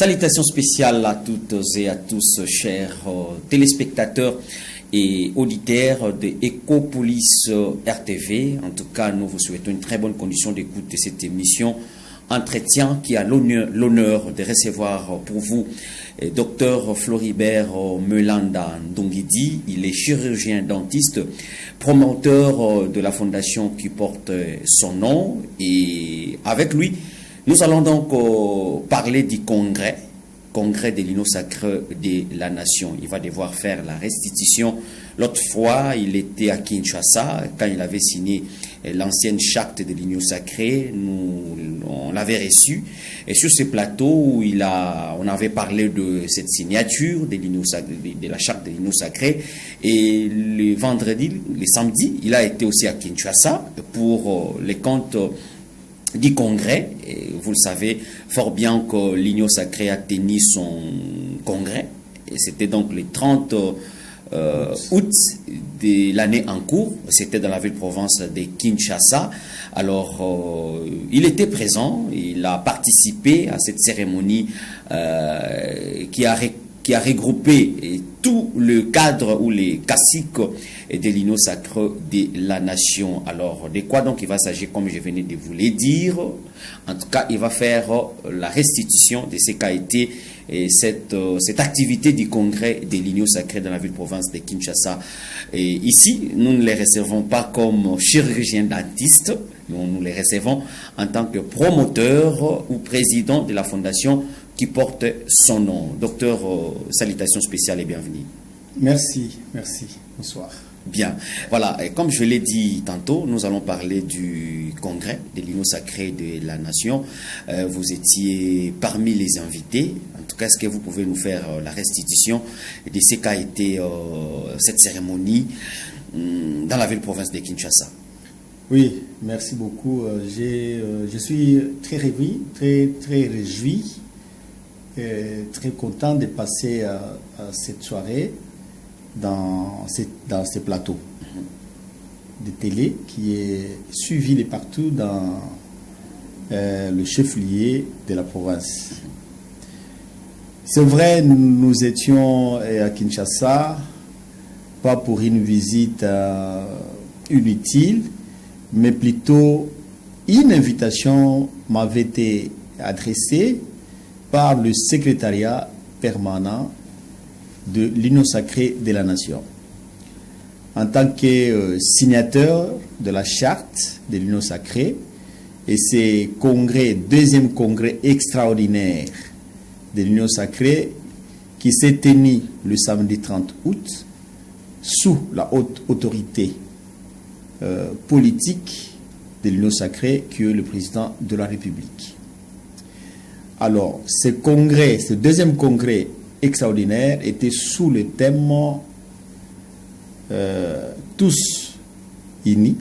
Salutations spéciales à toutes et à tous, chers téléspectateurs et auditeurs de Ecopolis RTV. En tout cas, nous vous souhaitons une très bonne condition d'écoute de cette émission Entretien qui a l'honneur de recevoir pour vous Dr Floribert Melanda Ndongidi. Il est chirurgien dentiste, promoteur de la fondation qui porte son nom. Et avec lui, nous allons donc parler du congrès de l'Union sacrée de la nation. Il va devoir faire la restitution. L'autre fois, il était à Kinshasa, quand il avait signé l'ancienne charte de l'Union sacrée. On l'avait reçu. Et sur ce plateau, on avait parlé de cette signature de la charte de l'Union sacrée. Et le samedi, il a été aussi à Kinshasa pour les comptes du congrès. Et vous le savez fort bien que l'Union sacrée a tenu son congrès. Et c'était donc le 30 août de l'année en cours. C'était dans la ville-province de Kinshasa. Alors, il était présent, il a participé à cette cérémonie qui a regroupé tout le cadre ou les caciques de l'Union sacrée de la nation. Alors, de quoi donc il va s'agir, comme je venais de vous le dire? En tout cas, il va faire la restitution de ce qu'a été cette activité du congrès de l'Union sacrée dans la ville-province de Kinshasa. Et ici, nous ne les recevons pas comme chirurgiens dentistes, nous les recevons en tant que promoteurs ou président de la fondation qui porte son nom. Docteur, salutations spéciales et bienvenue. Merci. Bonsoir. Bien, voilà, et comme je l'ai dit tantôt, nous allons parler du congrès de l'Union sacrée de la nation. Vous étiez parmi les invités. En tout cas, est-ce que vous pouvez nous faire la restitution de ce qu'a été cette cérémonie dans la ville-province de Kinshasa? Oui, merci beaucoup. Je suis très réjoui, très content de passer à cette soirée dans ces plateaux de télé qui est suivi de partout dans le chef-lieu de la province. C'est vrai, nous étions à Kinshasa, pas pour une visite inutile, mais plutôt une invitation m'avait été adressée par le secrétariat permanent de l'Union sacrée de la nation. En tant que signateur de la charte de l'Union sacrée, et c'est deuxième congrès extraordinaire de l'Union sacrée qui s'est tenu le samedi 30 août sous la haute autorité politique de l'Union sacrée qui est le président de la République. Alors, ce deuxième congrès extraordinaire était sous le thème tous unis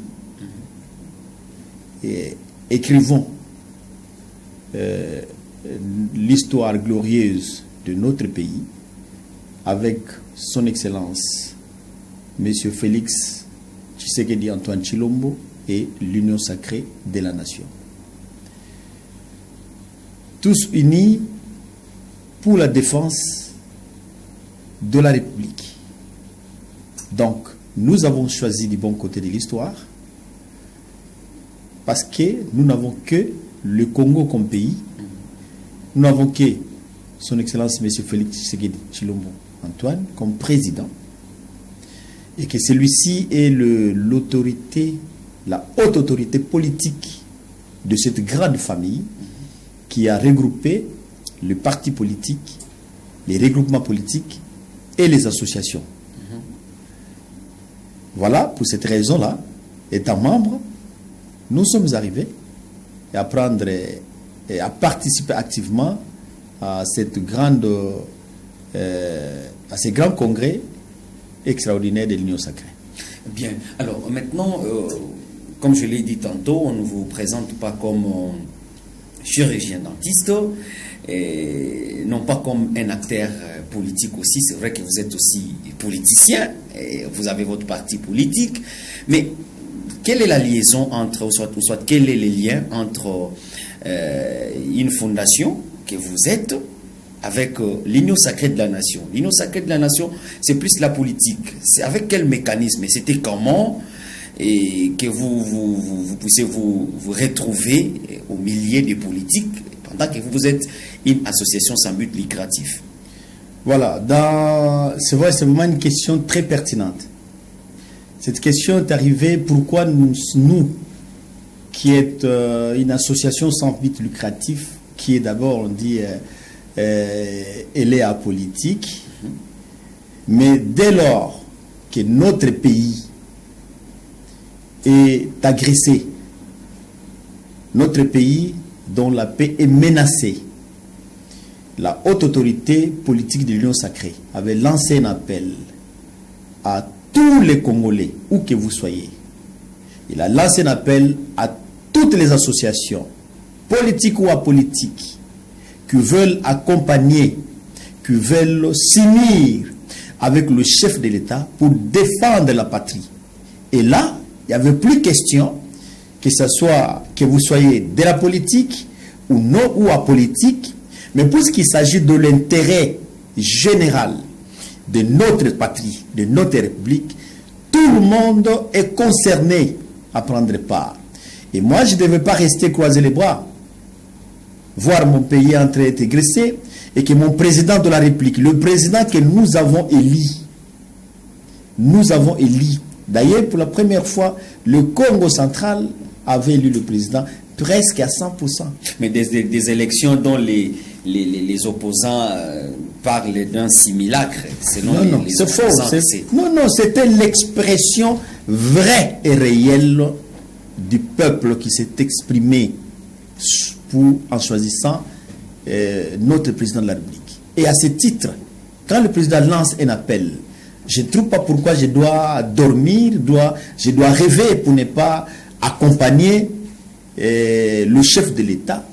et écrivons l'histoire glorieuse de notre pays avec son excellence Monsieur Félix Tshisekedi Antoine Tshilombo et l'Union sacrée de la nation. Tous unis pour la défense de la République. Donc, nous avons choisi du bon côté de l'histoire parce que nous n'avons que le Congo comme pays. Nous n'avons que son Excellence M. Félix Tshisekedi Tshilombo Antoine comme président et que celui-ci est l'autorité, la haute autorité politique de cette grande famille qui a regroupé les partis politiques, les regroupements politiques et les associations. Voilà, pour cette raison-là, étant membre, nous sommes arrivés à prendre et à participer activement à cette à ces grands congrès extraordinaires de l'Union sacrée. Bien, alors maintenant, comme je l'ai dit tantôt, on ne vous présente pas comme chirurgien dentiste, et non pas comme un acteur politique aussi. C'est vrai que vous êtes aussi politicien, et vous avez votre parti politique, mais quelle est la liaison entre, soit quel est le lien entre une fondation que vous êtes avec l'Union sacrée de la nation. L'Union sacrée de la nation, c'est plus la politique. C'est avec quel mécanisme? Et c'était comment et que vous puissiez vous retrouver au milieu des politiques pendant que vous êtes une association sans but lucratif? Voilà, c'est vrai, c'est vraiment une question très pertinente. Cette question est arrivée, pourquoi nous qui est une association sans but lucratif, qui est d'abord, on dit, elle est apolitique, mais dès lors que notre pays est agressé, notre pays dont la paix est menacée, la haute autorité politique de l'Union sacrée avait lancé un appel à tous les Congolais, où que vous soyez. Il a lancé un appel à toutes les associations, politiques ou apolitiques, qui veulent accompagner, qui veulent s'unir avec le chef de l'État pour défendre la patrie. Et là, il n'y avait plus question que ce soit que vous soyez de la politique ou non ou apolitique, mais puisqu'il s'agit de l'intérêt général de notre patrie, de notre République, tout le monde est concerné à prendre part. Et moi, je ne devais pas rester croiser les bras, voir mon pays en train d'être agressé, et que mon président de la République, le président que nous avons élu, d'ailleurs pour la première fois, le Congo central avait élu le président presque à 100%. Mais des élections dont les opposants parlent d'un simulacre. Non, c'est faux. Non, c'était l'expression vraie et réelle du peuple qui s'est exprimé en choisissant notre président de la République. Et à ce titre, quand le président lance un appel, je ne trouve pas pourquoi je dois dormir, je dois rêver pour ne pas accompagner le chef de l'État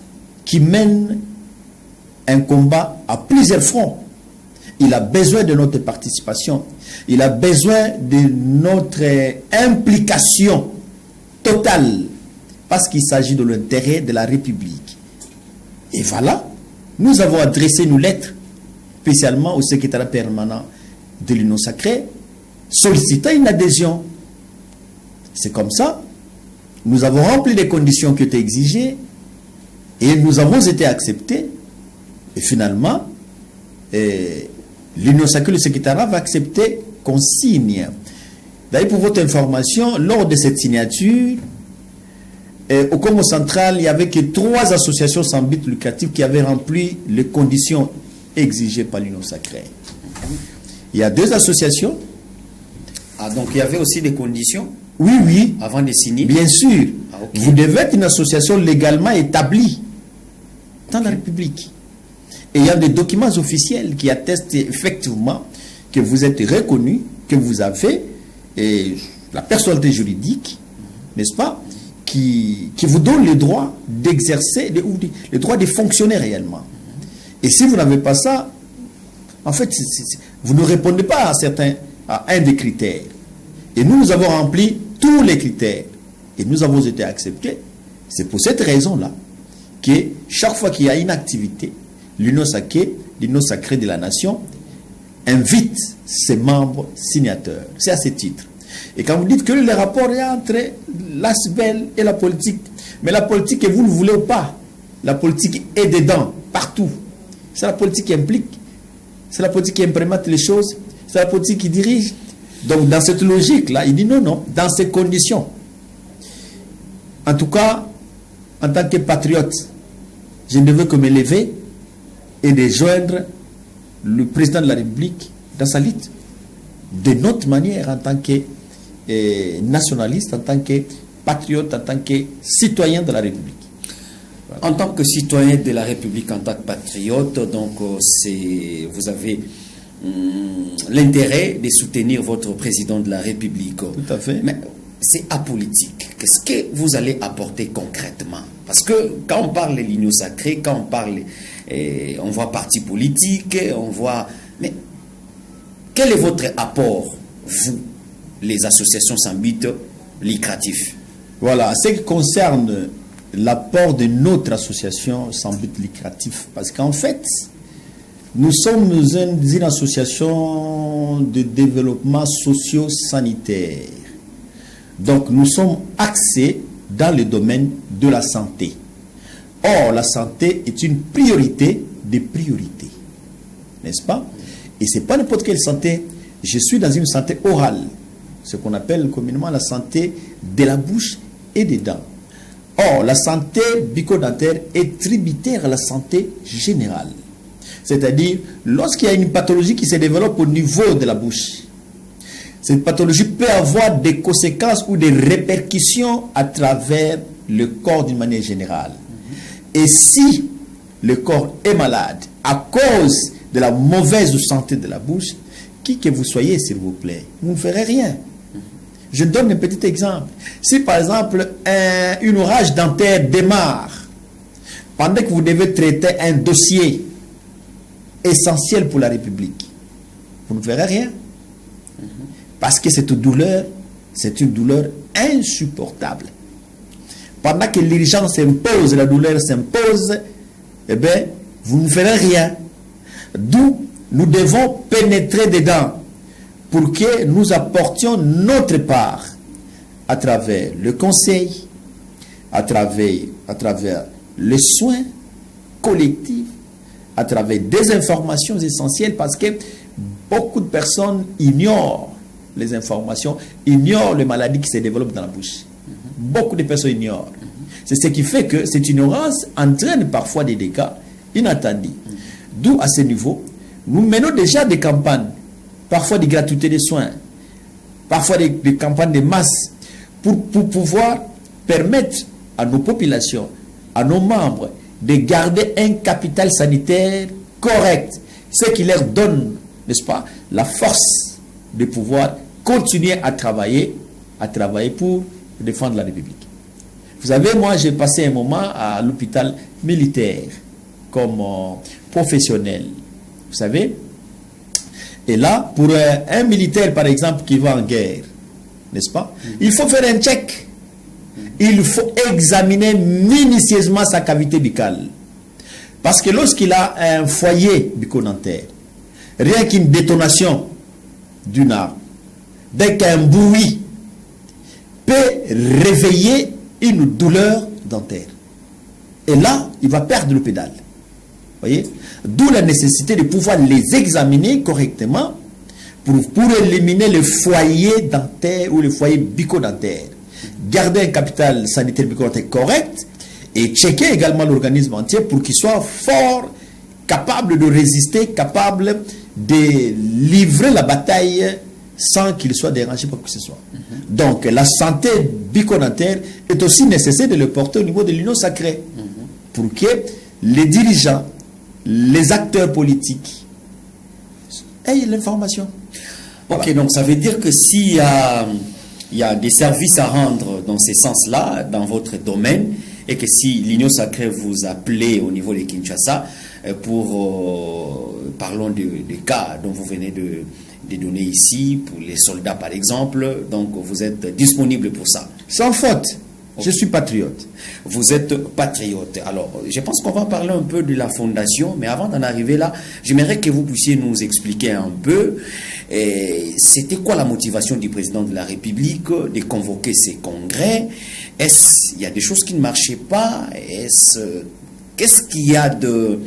qui mène un combat à plusieurs fronts. Il a besoin de notre participation. Il a besoin de notre implication totale parce qu'il s'agit de l'intérêt de la République. Et voilà, nous avons adressé une lettre spécialement au secrétariat permanent de l'Union sacrée sollicitant une adhésion. C'est comme ça. Nous avons rempli les conditions qui étaient exigées et nous avons été acceptés. Et finalement, l'Union sacrée, le secrétariat va accepter qu'on signe. D'ailleurs, pour votre information, lors de cette signature, au Congo central, il n'y avait que 3 associations sans but lucratif qui avaient rempli les conditions exigées par l'Union sacrée. Il y a 2 associations. Ah, donc il y avait aussi des conditions? Oui. Avant de signer? Bien sûr. Ah, okay. Vous devez être une association légalement établie dans la République. Et il y a des documents officiels qui attestent effectivement que vous êtes reconnu, que vous avez la personnalité juridique, n'est-ce pas, qui vous donne le droit d'exercer, le droit de fonctionner réellement. Et si vous n'avez pas ça, en fait, vous ne répondez pas à un des critères. Et nous avons rempli tous les critères. Et nous avons été acceptés. C'est pour cette raison-là que chaque fois qu'il y a une activité, l'Union sacrée de la nation invite ses membres signataires. C'est à ce titre. Et quand vous dites que le rapport est entre l'ASBEL et la politique, mais la politique, et vous ne voulez pas, la politique est dedans, partout. C'est la politique qui implique, c'est la politique qui implémente les choses, c'est la politique qui dirige. Donc dans cette logique-là, il dit non, dans ces conditions. En tout cas, en tant que patriote, je ne veux que me lever et de joindre le président de la République dans sa lutte. De notre manière, en tant que nationaliste, en tant que patriote, en tant que citoyen de la République. Voilà. En tant que citoyen de la République, en tant que patriote, donc vous avez l'intérêt de soutenir votre président de la République. Tout à fait. Mais c'est apolitique. Qu'est-ce que vous allez apporter concrètement? Parce que quand on parle de l'Union sacrée, quand on parle, on voit parti politique, on voit... Mais quel est votre apport, vous, les associations sans but lucratif? Voilà, ce qui concerne l'apport de notre association sans but lucratif, parce qu'en fait, Nous sommes une association de développement socio-sanitaire. Donc, nous sommes axés dans le domaine de la santé. Or, la santé est une priorité des priorités. N'est-ce pas? Et ce n'est pas n'importe quelle santé. Je suis dans une santé orale, ce qu'on appelle communément la santé de la bouche et des dents. Or, la santé bucco-dentaire est tributaire à la santé générale. C'est-à-dire, lorsqu'il y a une pathologie qui se développe au niveau de la bouche, cette pathologie peut avoir des conséquences ou des répercussions à travers le corps d'une manière générale. Et si le corps est malade à cause de la mauvaise santé de la bouche, qui que vous soyez, s'il vous plaît, vous ne ferez rien. Je donne un petit exemple. Si par exemple, une orage dentaire démarre, pendant que vous devez traiter un dossier essentiel pour la République, vous ne ferez rien. Parce que cette douleur, c'est une douleur insupportable. Pendant que l'urgence s'impose, la douleur s'impose, eh bien, vous ne ferez rien. D'où nous devons pénétrer dedans pour que nous apportions notre part à travers le conseil, à travers les soins collectifs, à travers des informations essentielles, parce que beaucoup de personnes ignorent les informations, ignorent les maladies qui se développent dans la bouche. Beaucoup de personnes ignorent. C'est ce qui fait que cette ignorance entraîne parfois des dégâts inattendus. D'où, à ce niveau, nous menons déjà des campagnes, parfois de gratuité des soins, parfois des campagnes de masse, pour pouvoir permettre à nos populations, à nos membres, de garder un capital sanitaire correct, ce qui leur donne, n'est-ce pas, la force de pouvoir continuer à travailler pour défendre la République. Vous savez, moi, j'ai passé un moment à l'hôpital militaire comme professionnel. Vous savez, et là, pour un militaire, par exemple, qui va en guerre, n'est-ce pas, il faut faire un check. Il faut examiner minutieusement sa cavité buccale. Parce que lorsqu'il a un foyer bucco-dentaire, rien qu'une détonation d'une arme, dès qu'un bruit peut réveiller une douleur dentaire. Et là, il va perdre le pédale. Voyez? D'où la nécessité de pouvoir les examiner correctement pour éliminer le foyer dentaire ou le foyer bucco-dentaire. Garder un capital sanitaire bucco-dentaire correct et checker également l'organisme entier pour qu'il soit fort, capable de résister, capable de livrer la bataille sans qu'il soit dérangé par quoi que ce soit. Donc, la santé bucco-dentaire est aussi nécessaire de le porter au niveau de l'union sacrée pour que les dirigeants, les acteurs politiques aient l'information. Ok, voilà. Donc ça veut dire que s'il y a des services à rendre dans ces sens-là, dans votre domaine, et que si l'Union sacrée vous appelez au niveau de Kinshasa pour, parlons des cas dont vous venez de donner ici, pour les soldats par exemple, donc vous êtes disponible pour ça. Sans faute. Je suis patriote. Vous êtes patriote. Alors, je pense qu'on va parler un peu de la fondation, mais avant d'en arriver là, j'aimerais que vous puissiez nous expliquer un peu, c'était quoi la motivation du président de la République de convoquer ces congrès? Est-ce qu'il y a des choses qui ne marchaient pas? Qu'est-ce qu'il y a de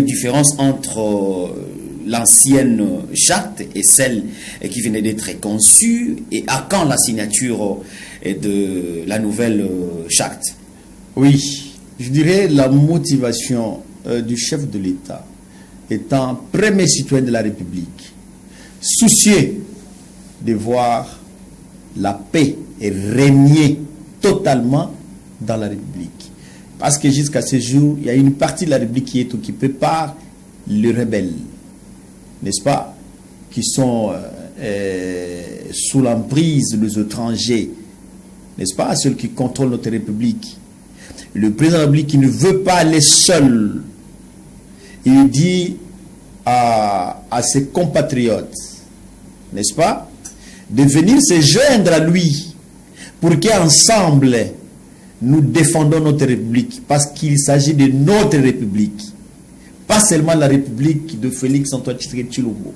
différence entre l'ancienne charte et celle qui venait d'être conçue, et à quand la signature de la nouvelle charte? Oui, je dirais la motivation du chef de l'État étant premier citoyen de la République, soucieux de voir la paix régner totalement dans la République. Parce que jusqu'à ce jour, il y a une partie de la République qui est occupée par les rebelles, n'est-ce pas, qui sont sous l'emprise des étrangers, n'est-ce pas, ceux qui contrôlent notre République. Le président de la République qui ne veut pas aller seul, il dit à ses compatriotes, n'est-ce pas, de venir se joindre à lui pour qu'ensemble nous défendons notre République, parce qu'il s'agit de notre République, pas pas seulement la République de Félix Antoine Tshisekedi Tshilombo,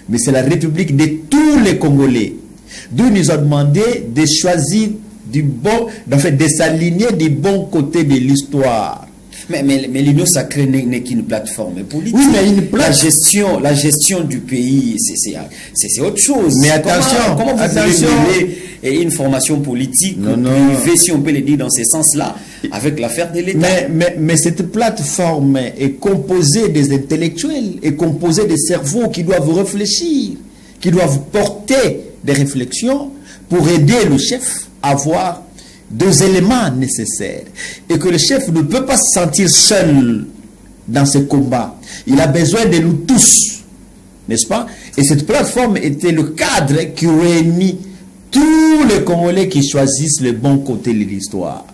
mais c'est la République de tous les Congolais. D'où ils nous ont demandé de choisir du bon, de s'aligner du bon côté de l'histoire. Mais l'Union sacrée n'est qu'une plateforme politique. Oui, mais la gestion du pays, c'est autre chose. Mais attention, comment vous voulez mêler une formation politique privée, si on peut le dire dans ce sens-là, avec l'affaire de l'État? Mais cette plateforme est composée des intellectuels, est composée des cerveaux qui doivent réfléchir, qui doivent porter des réflexions pour aider le chef à avoir deux éléments nécessaires, et que le chef ne peut pas se sentir seul dans ce combat. Il a besoin de nous tous, n'est-ce pas? Et cette plateforme était le cadre qui réunit tous les Congolais qui choisissent le bon côté de l'histoire.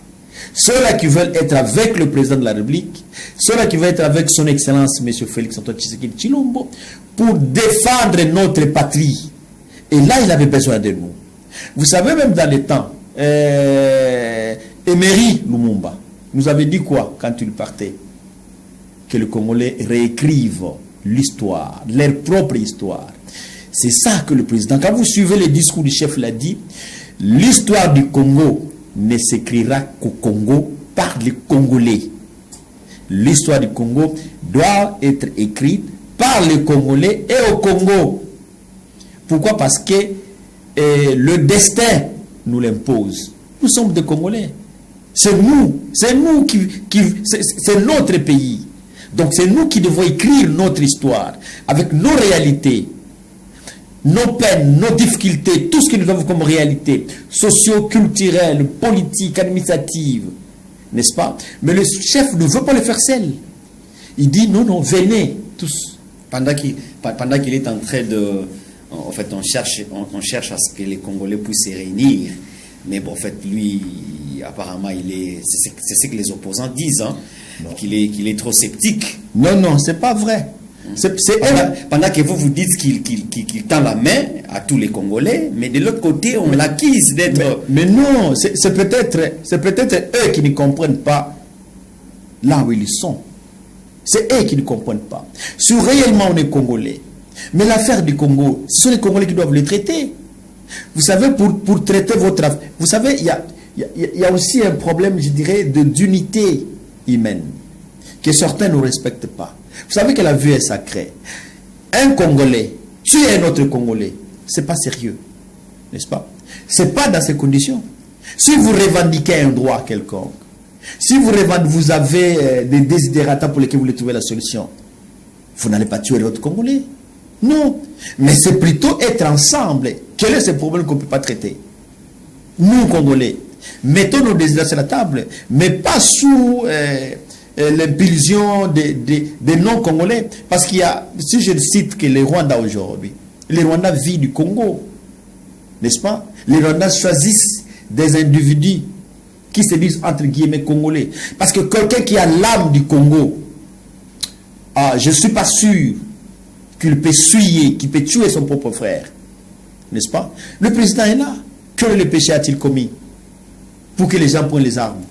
Ceux-là qui veulent être avec le président de la République, ceux-là qui veulent être avec son Excellence M. Félix Antoine Tshisekedi Tshilombo, pour défendre notre patrie. Et là, il avait besoin de nous. Vous savez, même dans les temps, Emery Lumumba nous avait dit quoi quand il partait? Que les Congolais réécrivent l'histoire, leur propre histoire. C'est ça que le président, quand vous suivez le discours du chef, l'a dit, l'histoire du Congo ne s'écrira qu'au Congo par les Congolais. L'histoire du Congo doit être écrite par les Congolais et au Congo. Pourquoi? Parce que le destin nous l'impose. Nous sommes des Congolais. C'est nous c'est notre pays. Donc c'est nous qui devons écrire notre histoire avec nos réalités, nos peines, nos difficultés, tout ce que nous avons comme réalité socio-culturelle, politique, administrative, n'est-ce pas? Mais le chef ne veut pas le faire seul. Il dit non, venez tous. Pendant qu'il est en train de... En fait, on cherche à ce que les Congolais puissent se réunir. Mais bon, en fait, lui, apparemment, c'est ce que les opposants disent, hein, qu'il est trop sceptique. Non, c'est pas vrai. Pendant que vous dites qu'il tend la main à tous les Congolais, mais de l'autre côté, on l'accuse d'être... Mais non, c'est peut-être eux qui ne comprennent pas là où ils sont. C'est eux qui ne comprennent pas. Si réellement on est Congolais, mais l'affaire du Congo, ce sont les Congolais qui doivent les traiter. Vous savez, pour traiter votre affaire, vous savez, il y a aussi un problème, je dirais, d'unité humaine, que certains ne respectent pas. Vous savez que la vie est sacrée. Un Congolais tuer un autre Congolais, c'est pas sérieux, n'est-ce pas? C'est pas dans ces conditions. Si vous revendiquez un droit quelconque, si vous avez des désidérata pour lesquels vous voulez trouver la solution, vous n'allez pas tuer l'autre Congolais. Non, mais c'est plutôt être ensemble. Quel est ce problème qu'on ne peut pas traiter? Nous, Congolais, mettons nos désirs sur la table, mais pas sous l'impulsion des non-Congolais. Parce qu'il y a, si je cite que les Rwandais aujourd'hui, les Rwandais vivent du Congo, n'est-ce pas? Les Rwandais choisissent des individus qui se disent entre guillemets Congolais. Parce que quelqu'un qui a l'âme du Congo, je ne suis pas sûr qu'il peut suyer, qu'il peut tuer son propre frère. N'est-ce pas? Le président est là. Quel péché a-t-il commis pour que les gens prennent les armes?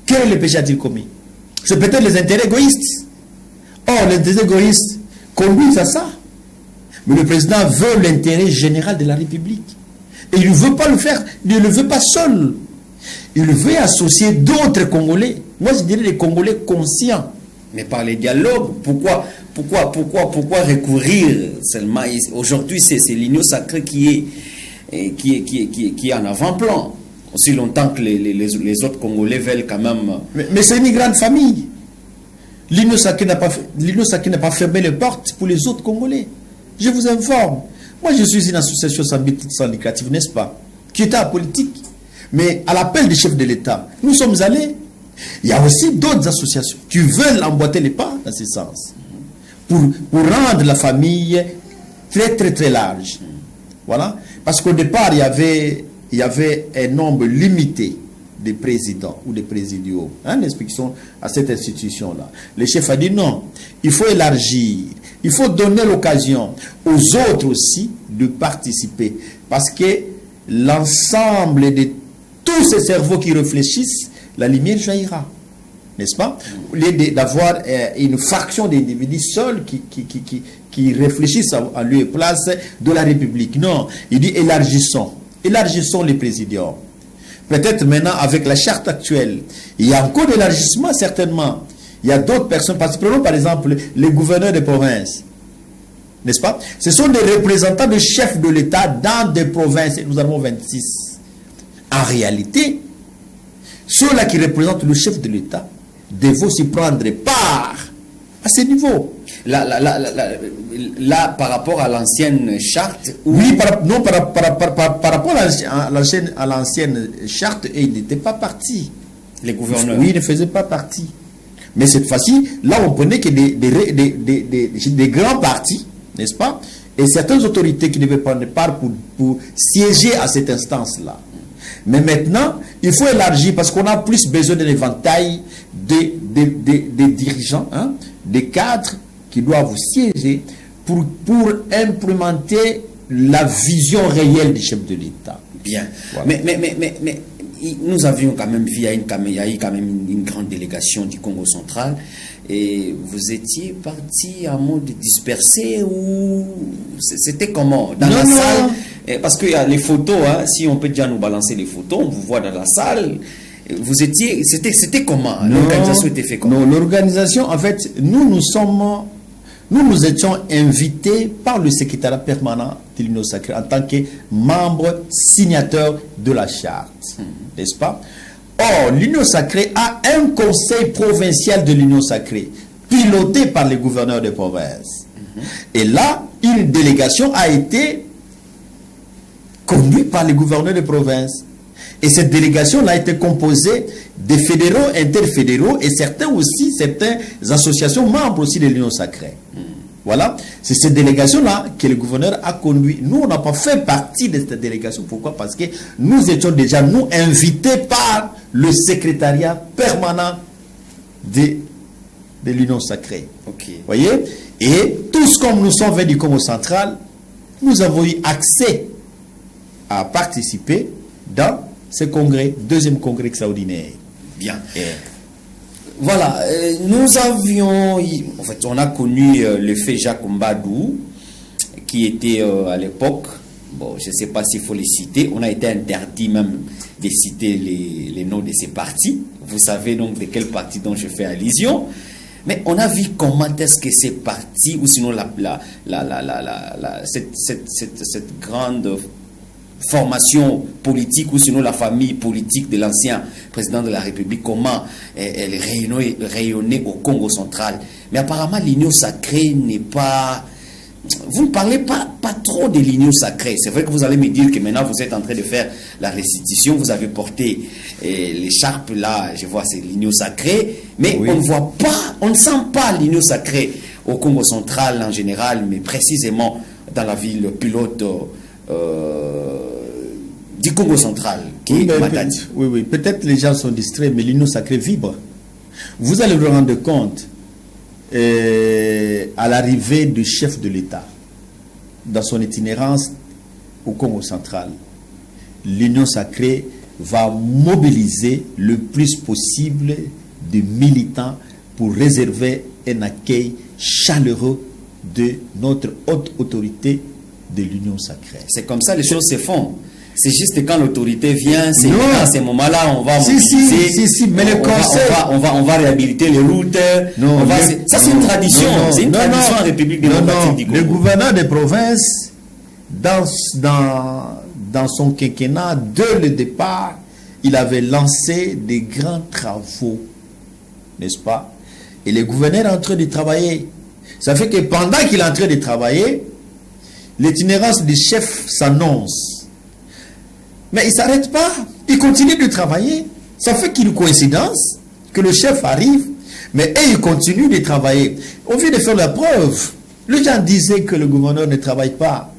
Quel péché a-t-il commis? C'est peut-être les intérêts égoïstes. Or, les intérêts égoïstes conduisent à ça. Mais le président veut l'intérêt général de la République. Et il ne veut pas le faire, il ne le veut pas seul. Il veut associer d'autres Congolais. Moi, je dirais les Congolais conscients. Mais par les dialogues, pourquoi recourir seulement? Aujourd'hui, c'est l'Union sacrée qui est en avant-plan. Aussi longtemps que les autres Congolais veulent quand même... Mais c'est une grande famille. L'Union sacrée n'a pas fermé les portes pour les autres Congolais. Je vous informe. Moi, je suis une association sans but lucratif, n'est-ce pas? Qui était en politique. Mais à l'appel du chef de l'État, nous sommes allés. Il y a aussi d'autres associations qui veulent emboîter les pas dans ce sens. Pour rendre la famille très, très, très large. Voilà. Parce qu'au départ, il y avait un nombre limité de présidents ou de présidiaux, l'explication à cette institution-là. Le chef a dit non, il faut élargir, il faut donner l'occasion aux autres aussi de participer. Parce que l'ensemble de tous ces cerveaux qui réfléchissent, la lumière jaillira. n'est-ce pas? Au lieu d'avoir une fraction d'individus seuls qui réfléchissent à lieu et place de la République. Non, il dit élargissons les présidiums. Peut-être maintenant avec la charte actuelle, il y a encore de l'élargissement certainement. Il y a d'autres personnes, prenons par exemple les gouverneurs de province, n'est-ce pas? Ce sont des représentants de chefs de l'État dans des provinces, et nous avons 26. En réalité, ceux-là qui représentent le chef de l'État devaient aussi prendre part à ce niveau. Là, par rapport à l'ancienne charte... Oui, par rapport à l'ancienne charte, ils n'étaient pas partis. Les gouverneurs. Oui, ils ne faisaient pas partie. Mais cette fois-ci, là, on prenait que des grands partis, n'est-ce pas? Et certaines autorités qui devaient prendre part pour siéger à cette instance-là. Mais maintenant, il faut élargir parce qu'on a plus besoin d'un éventail des dirigeants, hein, des cadres qui doivent siéger pour implémenter la vision réelle du chef de l'État. Bien. Voilà. Mais nous avions quand même vu, il y a eu quand même une grande délégation du Congo central et vous étiez parti en mode dispersé ou c'était comment dans la salle? Parce qu'il y a les photos, hein, si on peut déjà nous balancer les photos, on vous voit dans la salle. Vous étiez, c'était comment? L'organisation était faite comment? Non, l'organisation, en fait, nous étions invités par le secrétariat permanent de l'Union sacrée en tant que membre signateur de la charte, n'est-ce pas? Or, l'Union sacrée a un conseil provincial de l'Union sacrée, piloté par les gouverneurs de province. Et là, une délégation a été conduite par les gouverneurs de province. Et cette délégation a été composée de fédéraux, interfédéraux et certaines associations membres aussi de l'Union sacrée. Voilà, c'est cette délégation-là que le gouverneur a conduit. Nous, on n'a pas fait partie de cette délégation. Pourquoi? Parce que nous étions déjà, nous, invités par le secrétariat permanent de l'Union sacrée. Okay. Voyez? Et tous comme nous sommes venus du Congo central, nous avons eu accès à participer dans ce congrès, deuxième congrès extraordinaire. Bien. Voilà, nous avions, en fait, on a connu le fait Jacques Mbadou, qui était à l'époque, bon, je ne sais pas s'il faut les citer, on a été interdit même de citer les noms de ces partis. Vous savez donc de quel parti dont je fais allusion. Mais on a vu comment est-ce que ces partis, ou sinon cette grande formation politique, ou sinon la famille politique de l'ancien président de la République, comment elle rayonnait au Congo central. Mais apparemment, l'Union sacrée n'est pas... Vous ne parlez pas trop de l'Union sacrée. C'est vrai que vous allez me dire que maintenant vous êtes en train de faire la restitution, vous avez porté l'écharpe là, je vois c'est l'Union sacrée, mais oui. On ne voit pas, on ne sent pas l'Union sacrée au Congo central en général, mais précisément dans la ville pilote du Congo central, qui est Matadi. Oui, peut-être les gens sont distraits, mais l'Union sacrée vibre. Vous allez vous rendre compte à l'arrivée du chef de l'État dans son itinérance au Congo central, l'Union sacrée va mobiliser le plus possible de militants pour réserver un accueil chaleureux de notre haute autorité de l'Union sacrée. C'est comme ça les choses se font. C'est juste quand l'autorité vient, c'est à ces moments-là, on va mobiliser. Si, mais le conseil... on va réhabiliter les routes. Ça, c'est une tradition. C'est une tradition en République démocratique du Congo. Le gouverneur des provinces, dans son quinquennat, dès le départ, il avait lancé des grands travaux. N'est-ce pas? Et le gouverneur est en train de travailler. Ça fait que pendant qu'il est en train de travailler, l'itinérance du chef s'annonce. Mais il ne s'arrête pas. Il continue de travailler. Ça fait qu'une coïncidence que le chef arrive, mais il continue de travailler. On vient de faire la preuve. Les gens disaient que le gouverneur ne travaille pas.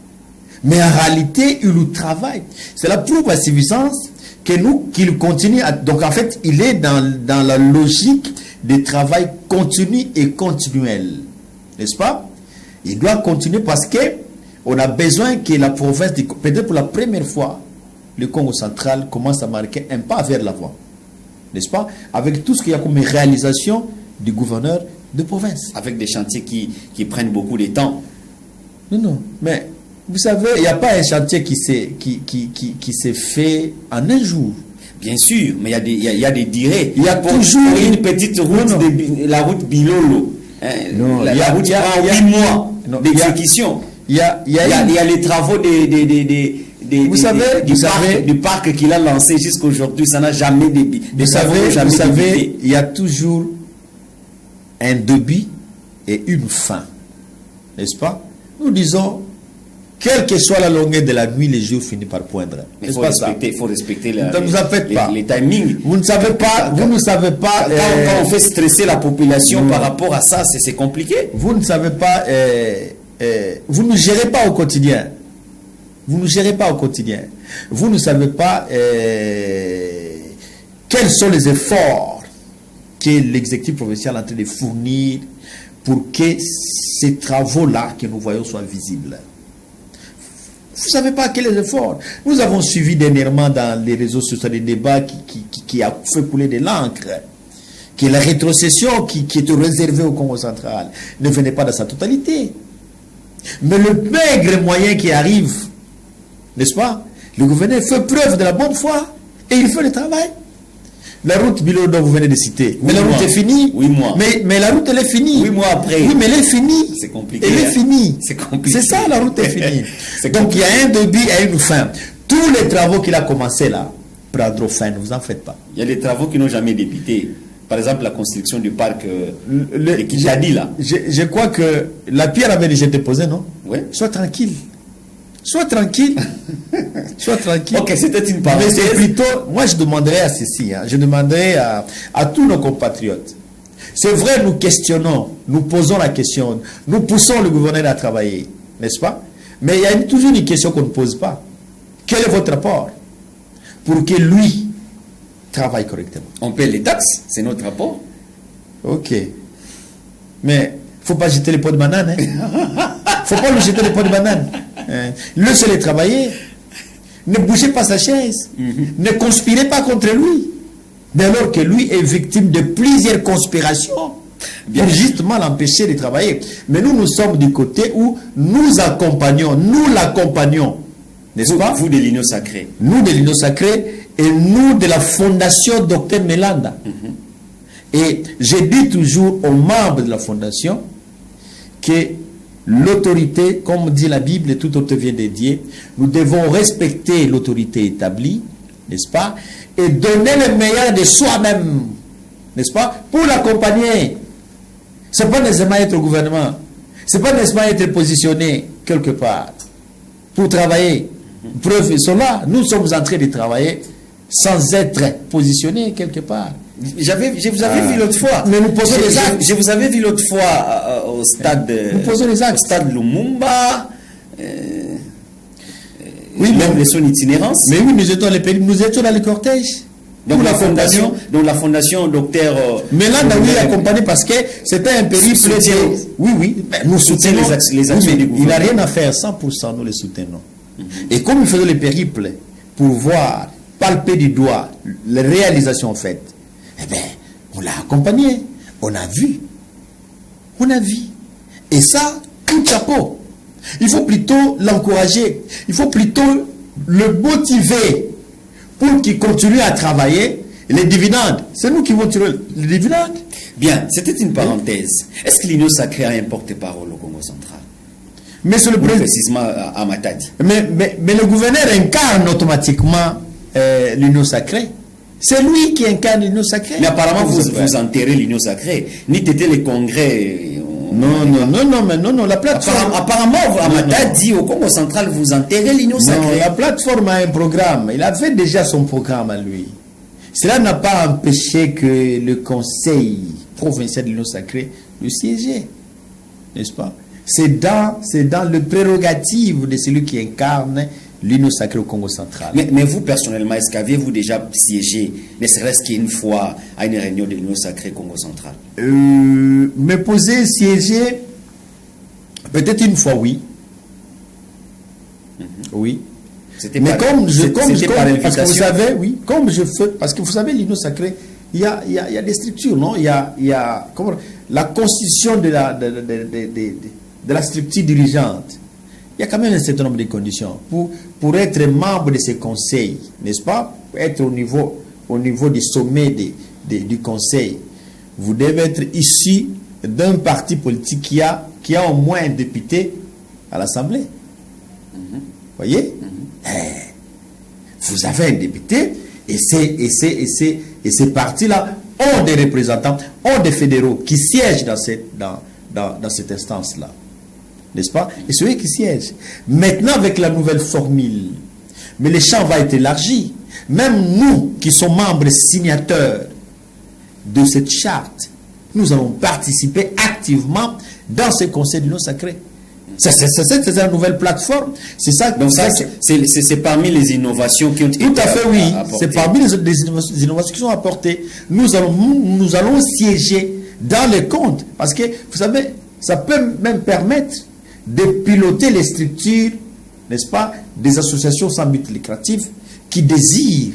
Mais en réalité, il travaille. Cela prouve à suffisance qu'il continue. Donc en fait, il est dans la logique de travail continu et continuel. N'est-ce pas? Il doit continuer parce qu'on a besoin que la province, peut-être pour la première fois, le Congo central commence à marquer un pas vers l'avant. n'est-ce pas, avec tout ce qu'il y a comme réalisation du gouverneur de province. Avec des chantiers qui prennent beaucoup de temps. Non, non, mais vous savez, il n'y a pas un chantier qui s'est fait en un jour. Bien sûr, mais il y a des durées. Il y a pour toujours une petite route, non. La route Bilolo. Hein, Non, la route prend 8 mois d'exécution. Il y a les travaux du parc qu'il a lancé jusqu'aujourd'hui. Ça n'a jamais débuté. Vous savez, il y a toujours un début et une fin. N'est-ce pas? Nous disons, quelle que soit la longueur de la nuit, les jours finissent par poindre. Il faut respecter les timings. Vous ne savez pas. Quand on fait stresser la population par rapport à ça, c'est compliqué. Vous ne savez pas. Vous ne gérez pas au quotidien. Vous ne gérez pas au quotidien. Vous ne savez pas quels sont les efforts que l'exécutif provincial est en train de fournir pour que ces travaux-là que nous voyons soient visibles. Vous ne savez pas quels efforts. Nous avons suivi dernièrement dans les réseaux sociaux des débats qui a fait couler de l'encre, que la rétrocession qui était réservée au Congo central ne venait pas dans sa totalité. Mais le maigre moyen qui arrive, n'est-ce pas, le gouverneur fait preuve de la bonne foi et il fait le travail. La route Bilo dont vous venez de citer, mais la route est finie. 8 mois. Mais la route elle est finie. 8 mois après. Oui, mais elle est finie. C'est compliqué. Elle est finie. C'est compliqué. C'est ça, la route est finie. Donc il y a un début et une fin. Tous les travaux qu'il a commencé là prendront fin, ne vous en faites pas. Il y a des travaux qui n'ont jamais débuté. Par exemple, la construction du parc de Kijadi là. Je crois que la pierre avait déjà été posée, non? Oui. Sois tranquille. Sois tranquille. Sois tranquille. Ok, c'était une parenthèse. Mais c'est plutôt, moi je demanderais à ceci, hein, je demanderais à tous nos compatriotes. C'est vrai, nous questionnons, nous posons la question, nous poussons le gouverneur à travailler, n'est-ce pas? Mais il y a toujours une question qu'on ne pose pas. Quel est votre rapport pour que lui travaille correctement? On paie les taxes, c'est notre rapport. Ok. Mais il ne faut pas jeter les pots de banane. Il ne faut pas lui jeter les pots de banane. Laissez-le travailler. Ne bougez pas sa chaise. Ne conspirez pas contre lui. Dès lors que lui est victime de plusieurs conspirations pour justement l'empêcher de travailler. Mais nous, nous sommes du côté où nous l'accompagnons. N'est-ce pas? Vous de l'Union Sacrée. Nous de l'Union Sacrée et nous de la Fondation Dr Melanda. Et je dis toujours aux membres de la Fondation que l'autorité, comme dit la Bible, toute autorité vient de Dieu, nous devons respecter l'autorité établie, n'est-ce pas, et donner le meilleur de soi-même, n'est-ce pas, pour l'accompagner. Ce n'est pas nécessairement être au gouvernement, ce n'est pas nécessairement être positionné quelque part pour travailler. Preuve est cela, nous sommes en train de travailler sans être positionnés quelque part. Je vous avais vu l'autre fois. Mais nous posons les actes. Je vous avais vu l'autre fois au stade. Nous posons les actes. Au stade Lumumba. Oui, même son itinérance. Mais oui, nous étions dans le cortège. Donc la fondation docteur. Melanda, oui, accompagné parce que c'était un périple. Oui, oui. Nous soutenons les actions du gouvernement. Il n'a rien à faire, 100%, nous les soutenons. Et comme il faisait le périple pour voir, palper du doigt les réalisations faites, eh bien, on l'a accompagné, on a vu. Et ça, tout chapeau. Il faut plutôt l'encourager, il faut plutôt le motiver pour qu'il continue à travailler. Les dividendes, c'est nous qui vont tirer les dividendes. Bien, c'était une parenthèse. Est-ce que l'Union Sacrée a un porte-parole au Congo central? Mais c'est le président. Précisément à Matadi. Mais le gouverneur incarne automatiquement l'Union Sacrée. C'est lui qui incarne l'Union Sacrée. Mais apparemment, vous enterrez l'Union Sacrée. Ni t'étais les congrès. Non, la plateforme. Apparemment, Matadi, au Congo central, vous enterrez l'Union Sacrée. Non, la plateforme a un programme. Il avait déjà son programme à lui. Cela n'a pas empêché que le Conseil provincial de l'Union Sacrée le siégeait. N'est-ce pas? C'est dans le prérogative de celui qui incarne l'Union Sacrée au Congo central. Mais vous, personnellement, est-ce qu'aviez-vous déjà siégé, ne serait-ce qu'une fois, à une réunion de l'Union Sacrée Congo central? Me poser, siéger, peut-être une fois, oui. Oui. Mais parce que vous savez, oui, comme je fais, parce que vous savez, l'Union Sacrée, il y a des structures, non? Il y a comment, la constitution de la structure dirigeante. Il y a quand même un certain nombre de conditions pour être membre de ces conseils, n'est-ce pas? Pour être au niveau du sommet du conseil, vous devez être issu d'un parti politique qui a au moins un député à l'Assemblée. Voyez? Vous avez un député et ces partis-là ont des représentants, ont des fédéraux qui siègent dans cette instance-là. N'est-ce pas? Et ceux qui siègent. Maintenant, avec la nouvelle formule, mais le champ va être élargi. Même nous qui sommes membres signataires de cette charte, nous allons participer activement dans ce conseil d'union sacrée. C'est la nouvelle plateforme. C'est ça. Donc ça, c'est parmi les innovations qui ont été apportées. Tout à fait, oui. C'est parmi les innovations qui sont apportées. Nous allons siéger dans les comptes. Parce que, vous savez, ça peut même permettre de piloter les structures, n'est-ce pas, des associations sans but lucratif qui désirent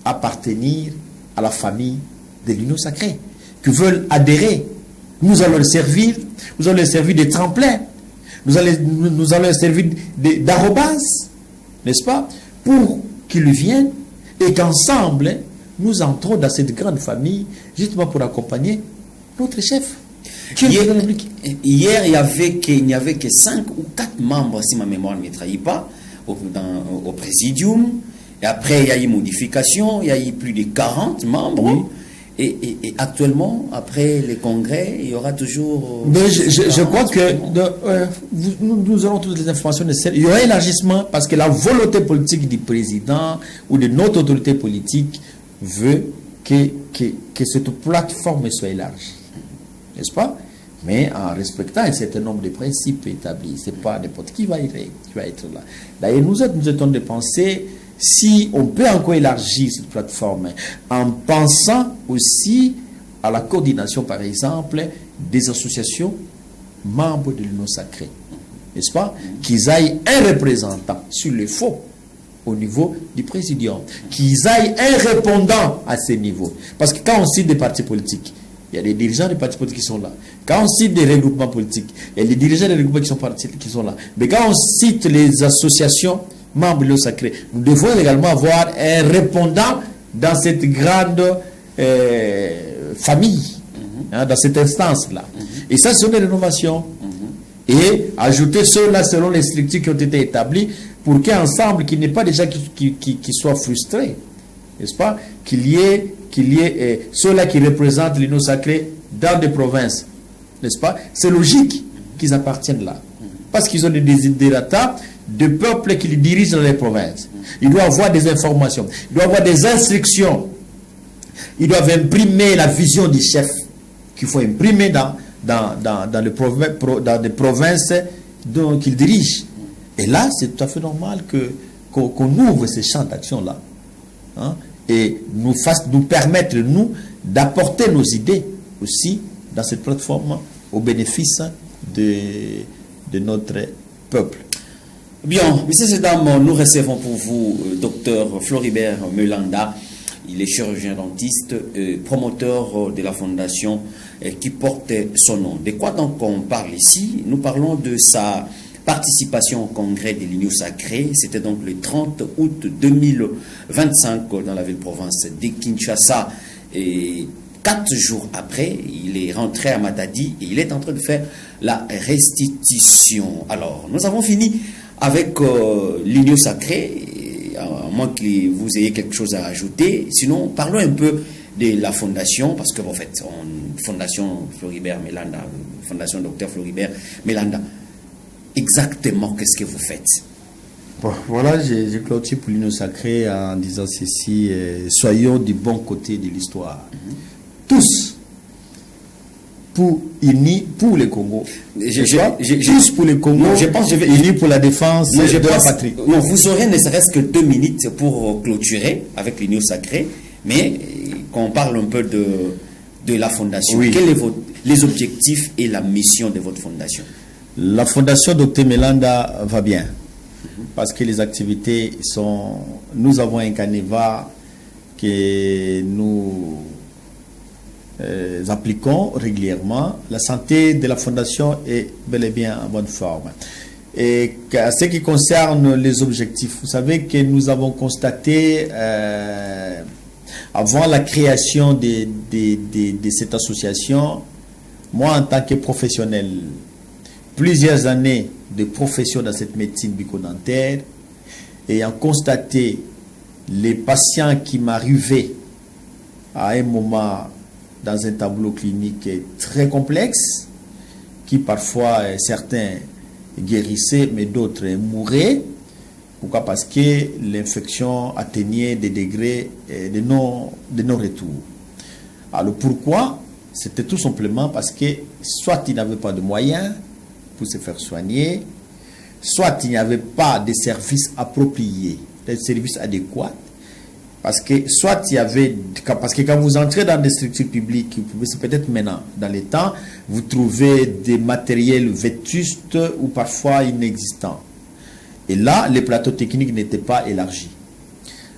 appartenir à la famille de l'union sacrée, qui veulent adhérer. Nous allons les servir de tremplin. Nous allons les servir d'arrobase, n'est-ce pas, pour qu'ils viennent et qu'ensemble, nous entrons dans cette grande famille, justement pour accompagner notre chef. Hier, il n'y avait que 5 ou 4 membres, si ma mémoire ne me trahit pas, au présidium. Et après, il y a eu modification, il y a eu plus de 40 membres. Oui. Et actuellement, après les congrès, il y aura toujours... Mais je crois que nous aurons toutes les informations nécessaires. Il y aura élargissement parce que la volonté politique du président ou de notre autorité politique veut que cette plateforme soit élargie. N'est-ce pas? Mais en respectant un certain nombre de principes établis. Ce n'est pas n'importe qui va être là. D'ailleurs, nous étions de penser si on peut encore élargir cette plateforme en pensant aussi à la coordination, par exemple, des associations membres de l'Union sacrée. N'est-ce pas? Qu'ils aillent un représentant sur le fond au niveau du présidium. Qu'ils aillent un répondant à ce niveau. Parce que quand on cite des partis politiques, il y a des dirigeants des partis politiques qui sont là. Quand on cite des regroupements politiques, il y a des dirigeants des regroupements qui sont là. Mais quand on cite les associations membres de l'eau sacrée, nous devons également avoir un répondant dans cette grande famille, dans cette instance-là. Et ça, ce sont des rénovations. Et ajouter ceux-là selon les structures qui ont été établies pour qu'ensemble, qu'il n'y ait pas des gens qui soient frustrés. N'est-ce pas? Qu'il y ait ceux-là qui représentent l'union sacrée dans des provinces. N'est-ce pas? C'est logique qu'ils appartiennent là. Parce qu'ils ont des désiderata de peuples qui les dirigent dans les provinces. Ils doivent avoir des informations. Ils doivent avoir des instructions. Ils doivent imprimer la vision du chef qu'il faut imprimer dans les provinces qu'ils dirigent. Et là, c'est tout à fait normal qu'on ouvre ces champs d'action-là. Et nous permettre, nous, d'apporter nos idées aussi dans cette plateforme au bénéfice de notre peuple. Bien, messieurs et dames, nous recevons pour vous Dr Floribert Melanda. Il est chirurgien dentiste, promoteur de la fondation qui porte son nom. De quoi donc on parle ici? Nous parlons de sa participation au congrès de l'Union sacrée. C'était donc le 30 août 2025 dans la ville-province de Kinshasa. Et 4 jours après, il est rentré à Matadi et il est en train de faire la restitution. Alors, nous avons fini avec l'Union sacrée, à moins que vous ayez quelque chose à ajouter. Sinon, parlons un peu de la fondation, parce que en fait, Fondation Floribert Melanda, Fondation Dr Floribert Melanda, exactement qu'est-ce que vous faites? Bon, voilà, j'ai clôturé pour l'Union sacrée en disant ceci, soyons du bon côté de l'histoire. Tous unis pour le Congo. Tous pour le Congo, je pense que unis pour la défense de la patrie. Non, vous aurez ne serait-ce que 2 minutes pour clôturer avec l'Union sacrée, mais qu'on parle un peu de la fondation. Oui. Quels sont les objectifs et la mission de votre fondation? La fondation Dr Melanda va bien, parce que les activités sont... Nous avons un canevas que nous appliquons régulièrement. La santé de la fondation est bel et bien en bonne forme. Et à ce qui concerne les objectifs, vous savez que nous avons constaté avant la création de cette association, moi en tant que professionnel, plusieurs années de profession dans cette médecine bucco-dentaire, ayant constaté les patients qui m'arrivaient à un moment dans un tableau clinique très complexe, qui parfois certains guérissaient mais d'autres mouraient. Pourquoi? Parce que l'infection atteignait des degrés de non-retour. Alors pourquoi? C'était tout simplement parce que soit il n'avait pas de moyens pour se faire soigner, soit il n'y avait pas de services appropriés, des services adéquats, parce que soit il y avait, parce que quand vous entrez dans des structures publiques, c'est peut-être maintenant, dans les temps, vous trouvez des matériels vétustes ou parfois inexistants. Et là, les plateaux techniques n'étaient pas élargis.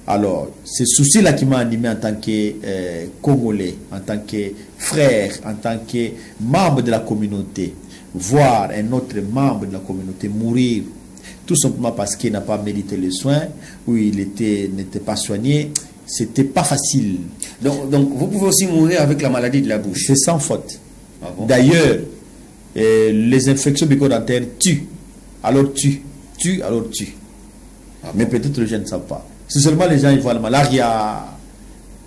Alors, ce souci-là qui m'a animé en tant que Congolais, en tant que frère, en tant que membre de la communauté, voir un autre membre de la communauté mourir, tout simplement parce qu'il n'a pas mérité les soins, ou il n'était pas soigné, c'était pas facile. Donc, vous pouvez aussi mourir avec la maladie de la bouche. C'est sans faute. Ah bon? D'ailleurs, les infections bucco-dentaires tuent, alors tuent. Ah, mais peut-être les gens ne savent pas. Si seulement les gens ils voient la malaria,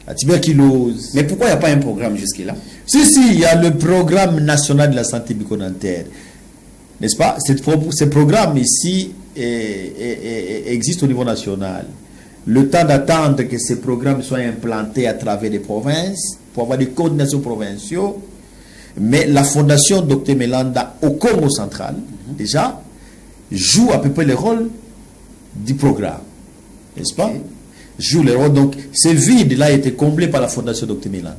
la tuberculose. Mais pourquoi il n'y a pas un programme jusque-là? Si, il y a le programme national de la santé bucco-dentaire. N'est-ce pas? Ce programme ici existe au niveau national. Le temps d'attendre que ces programmes soient implantés à travers les provinces, pour avoir des coordinations provinciaux. Mais la fondation Dr Melanda au Congo central, déjà, joue à peu près le rôle du programme, n'est-ce pas? Joue le rôle. Donc, ce vide-là a été comblé par la fondation Dr Melanda.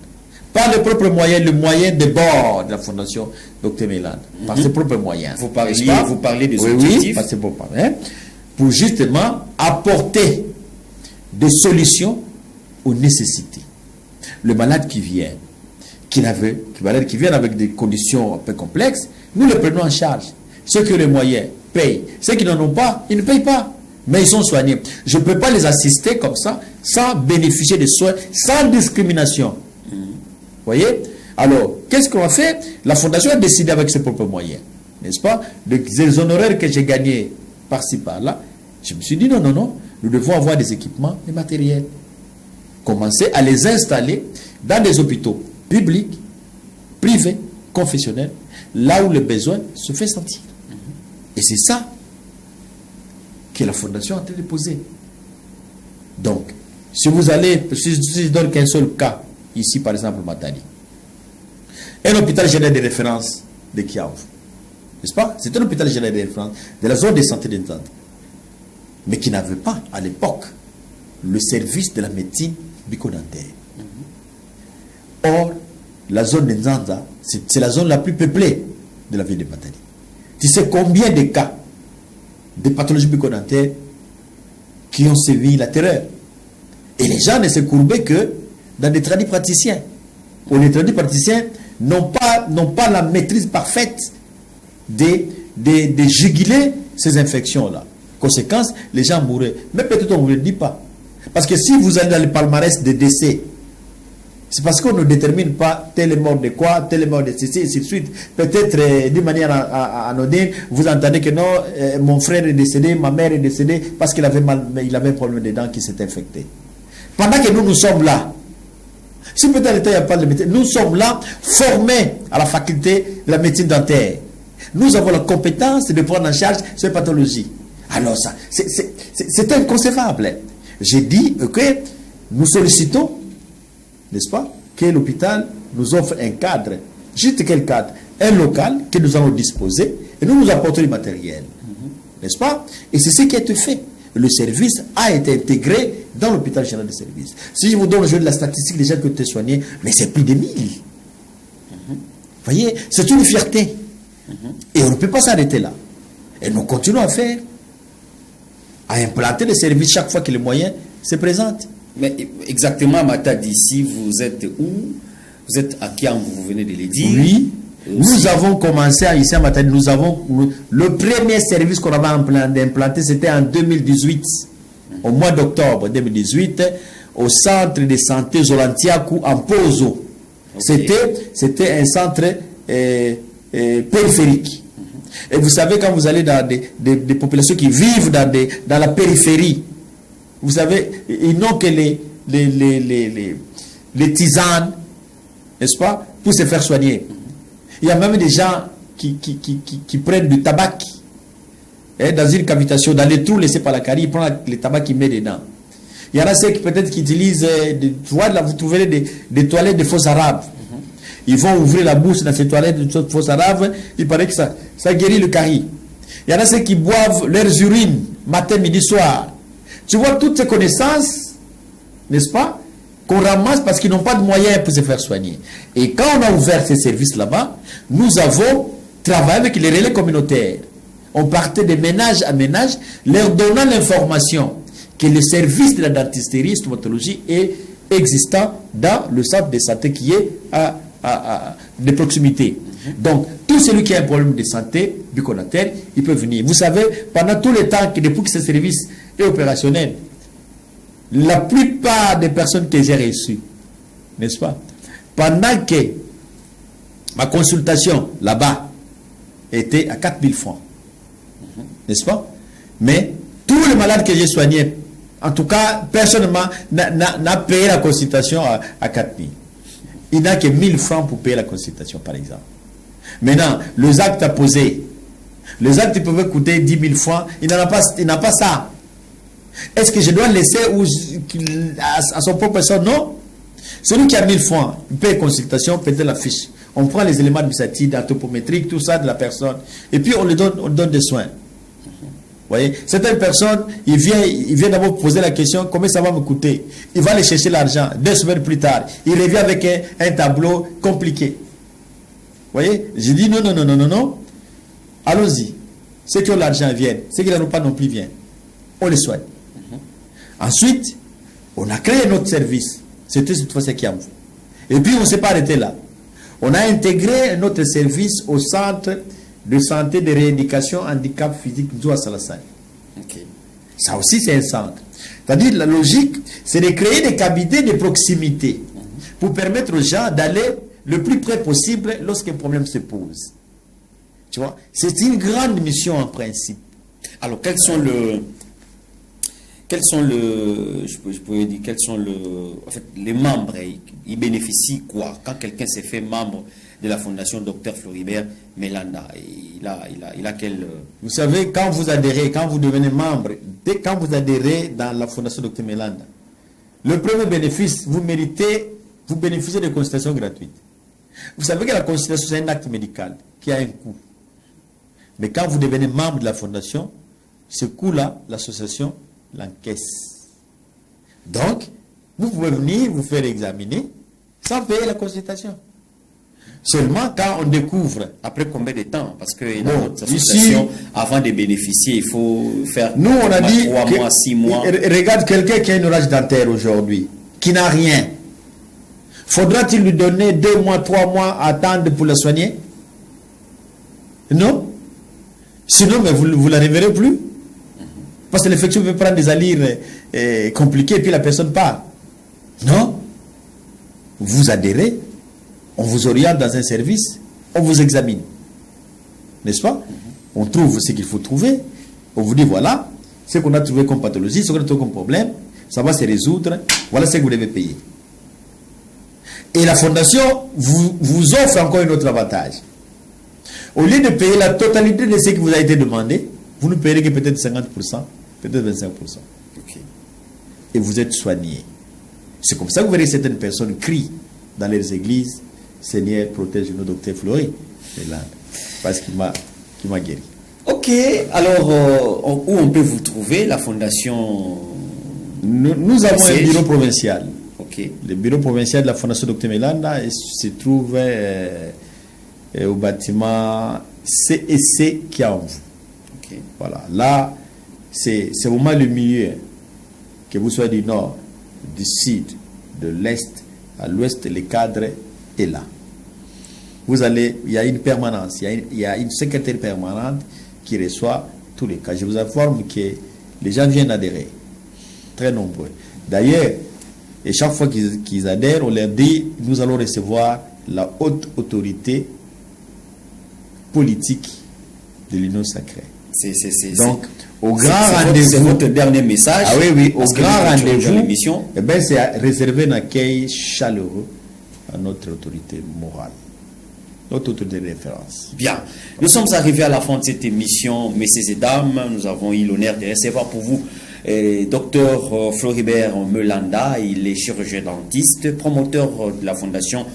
Par les propres moyens, le moyen de bord de la fondation Dr Melanda. Par ses propres moyens. Vous parlez des objectifs. Oui, par ses propres moyens. Pour justement apporter des solutions aux nécessités. Le malade qui vient, qui vient avec des conditions un peu complexes, nous le prenons en charge. Ceux qui ont les moyens payent. Ceux qui n'en ont pas, ils ne payent pas. Mais ils sont soignés. Je ne peux pas les assister comme ça, sans bénéficier de soins, sans discrimination. Vous voyez? Alors, qu'est-ce qu'on a fait? La fondation a décidé avec ses propres moyens, n'est-ce pas? Les honoraires que j'ai gagnés par-ci, par-là, je me suis dit non, nous devons avoir des équipements, des matériels. Commencer à les installer dans des hôpitaux publics, privés, confessionnels, là où le besoin se fait sentir. Et c'est ça que la fondation a déposé. Donc, si vous allez, si je donne qu'un seul cas, ici par exemple Matadi, un hôpital général de référence de Kiav, n'est-ce pas? C'est un hôpital général de référence de la zone de santé d'Inzanda, mais qui n'avait pas à l'époque le service de la médecine bucco-dentaire. Or, la zone d'Inzanda, c'est la zone la plus peuplée de la ville de Matadi. Tu sais combien de cas de pathologies bucco-dentaires qui ont sévi la terreur? Et les gens ne se courbaient que dans des tradis praticiens. Où les tradis praticiens n'ont pas la maîtrise parfaite de juguler ces infections-là. Conséquence, les gens mouraient. Mais peut-être on ne vous le dit pas. Parce que si vous allez dans le palmarès des décès, c'est parce qu'on ne détermine pas tel est mort de quoi, tel est mort de ceci, et ainsi de suite. Peut-être d'une manière anodine, vous entendez que non, mon frère est décédé, ma mère est décédée parce qu'il avait un problème de dents qui s'est infecté. Pendant que nous sommes là, si peut-être l'État n'y a pas de médecine, nous sommes là, formés à la faculté de la médecine dentaire. Nous avons la compétence de prendre en charge ces pathologies. Alors ça, c'est inconcevable. J'ai dit que nous sollicitons, n'est-ce pas, que l'hôpital nous offre un cadre. Juste quel cadre? Un local que nous allons disposer et nous apportons du matériel. N'est-ce pas? Et c'est ce qui a été fait. Le service a été intégré dans l'hôpital général de service. Si je vous donne aujourd'hui la statistique des gens qui ont été soignés, mais c'est plus de 1000. Vous voyez, c'est une fierté. Et on ne peut pas s'arrêter là. Et nous continuons à faire, à implanter les services chaque fois que les moyens se présentent. Mais exactement, Matadi, si vous êtes où? Vous êtes à Kiambu, vous venez de le dire. Oui. Nous avons commencé ici à Matadi, le premier service qu'on avait implanté, c'était en 2018, au mois d'octobre 2018, au centre de santé Zolantiakou en Pozo. Okay. C'était un centre périphérique. Et vous savez, quand vous allez dans des populations qui vivent dans la périphérie, vous savez, ils n'ont que les tisanes, n'est-ce pas, pour se faire soigner. Il y a même des gens qui prennent du tabac dans une cavitation, dans les trous laissés par la carie, ils prennent le tabac qu'ils mettent dedans. Il y en a ceux qui peut-être qui utilisent, vous trouverez des toilettes de faux arabes. Ils vont ouvrir la bouche dans ces toilettes de faux arabes, il paraît que ça guérit le carie. Il y en a ceux qui boivent leurs urines, matin, midi, soir. Tu vois toutes ces connaissances, n'est-ce pas, qu'on ramasse parce qu'ils n'ont pas de moyens pour se faire soigner. Et quand on a ouvert ces services là-bas, nous avons travaillé avec les relais communautaires. On partait de ménage à ménage, leur donnant l'information que le service de la dentisterie et stomatologie est existant dans le centre de santé qui est de proximité. Donc, tout celui qui a un problème de santé bucco-dentaire, il peut venir. Vous savez, pendant tout le temps, depuis que ce service est opérationnel, la plupart des personnes que j'ai reçues, n'est-ce pas, pendant que ma consultation là-bas était à 4000 francs, n'est-ce pas, mais tous les malades que j'ai soignés, en tout cas, personne n'a payé la consultation à 4000. Il n'a que 1000 francs pour payer la consultation, par exemple. Maintenant, les actes à poser, les actes peuvent coûter 10 000 francs, il n'a pas ça. Est-ce que je dois laisser à son propre sort? Non. Celui qui a 1000 francs, il paye la consultation, peut-être la fiche. On prend les éléments administratifs, anthropométriques, tout ça de la personne, et puis on donne des soins. Vous voyez, certaines personnes, il vient d'abord poser la question, combien ça va me coûter? Il va aller chercher l'argent, 2 semaines plus tard, il revient avec un tableau compliqué. Vous voyez, j'ai dit non, allons-y. Ceux qui ont l'argent viennent, ceux qui n'en ont pas non plus viennent. On les soigne. Ensuite, on a créé notre service. C'était cette fois-ci qui a vu. Et puis on ne s'est pas arrêté là. On a intégré notre service au centre de santé de rééducation handicap physique Nzoua Salassane. Okay. Ça aussi, c'est un centre. C'est-à-dire, la logique, c'est de créer des cabinets de proximité pour permettre aux gens d'aller le plus près possible lorsqu'un problème se pose. Tu vois, c'est une grande mission en principe. Alors, quels sont les membres, ils bénéficient quoi quand quelqu'un s'est fait membre de la fondation Dr Floribert Melanda, il a quel... Vous savez, quand vous adhérez, quand vous devenez membre, quand vous adhérez dans la fondation Dr Melanda, le premier bénéfice, vous bénéficiez de consultations gratuites. Vous savez que la consultation, c'est un acte médical qui a un coût. Mais quand vous devenez membre de la fondation, ce coût-là, l'association l'encaisse. Donc, vous pouvez venir vous faire examiner sans payer la consultation. Seulement quand on découvre. Après combien de temps? Parce que dans notre association, avant de bénéficier, il faut faire nous, on a dit 3 mois, 6 mois. Regarde quelqu'un qui a une rage dentaire aujourd'hui, qui n'a rien. Faudra-t-il lui donner 2 mois, 3 mois à attendre pour la soigner? Non. Sinon, mais vous ne la reverrez plus. Parce que l'infection peut prendre des allures compliquées et puis la personne part. Non. Vous adhérez, on vous oriente dans un service, on vous examine. N'est-ce pas? On trouve ce qu'il faut trouver. On vous dit voilà, ce qu'on a trouvé comme pathologie, ce qu'on a trouvé comme problème, ça va se résoudre, voilà ce que vous devez payer. Et la fondation vous offre encore un autre avantage. Au lieu de payer la totalité de ce qui vous a été demandé, vous ne payerez que peut-être 50%, peut-être 25%. Okay. Et vous êtes soigné. C'est comme ça que vous verrez certaines personnes crient dans les églises, Seigneur, protège-nous, docteur Fleury. C'est là, parce qu'il m'a guéri. Ok, alors où on peut vous trouver, la fondation? Nous avons un bureau provincial. Ok. Le bureau provincial de la fondation Dr Melanda se trouve au bâtiment CEC Kiambu. Okay. Voilà, là, c'est vraiment le milieu, que vous soyez du nord, du sud, de l'est, à l'ouest, les cadres, est là. Vous allez, il y a une permanence, il y a une secrétaire permanente qui reçoit tous les cas. Je vous informe que les gens viennent adhérer, très nombreux. D'ailleurs, et chaque fois qu'ils adhèrent, on leur dit, nous allons recevoir la haute autorité politique de l'Union sacrée. Donc, au grand rendez-vous, c'est votre dernier message. Ah oui, oui, au grand rendez-vous, eh ben, c'est réserver un accueil chaleureux à notre autorité morale, notre autorité de référence. Bien, nous sommes arrivés à la fin de cette émission, messieurs et dames. Nous avons eu l'honneur de recevoir pour vous Dr Floribert Melanda. Il est chirurgien dentiste, promoteur de la fondation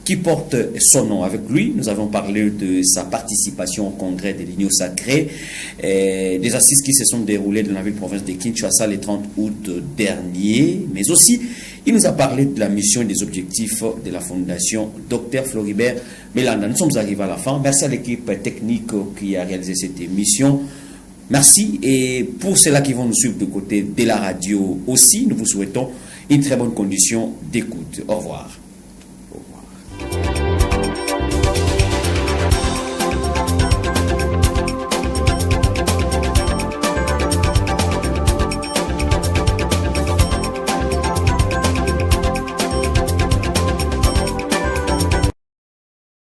qui porte son nom. Avec lui, nous avons parlé de sa participation au congrès de l'Union sacrée, des assises qui se sont déroulées dans la ville-province de Kinshasa le 30 août dernier, mais aussi, il nous a parlé de la mission et des objectifs de la fondation Dr Floribert Melanda. Nous sommes arrivés à la fin. Merci à l'équipe technique qui a réalisé cette émission. Merci, et pour ceux-là qui vont nous suivre de côté de la radio aussi, nous vous souhaitons une très bonne condition d'écoute. Au revoir.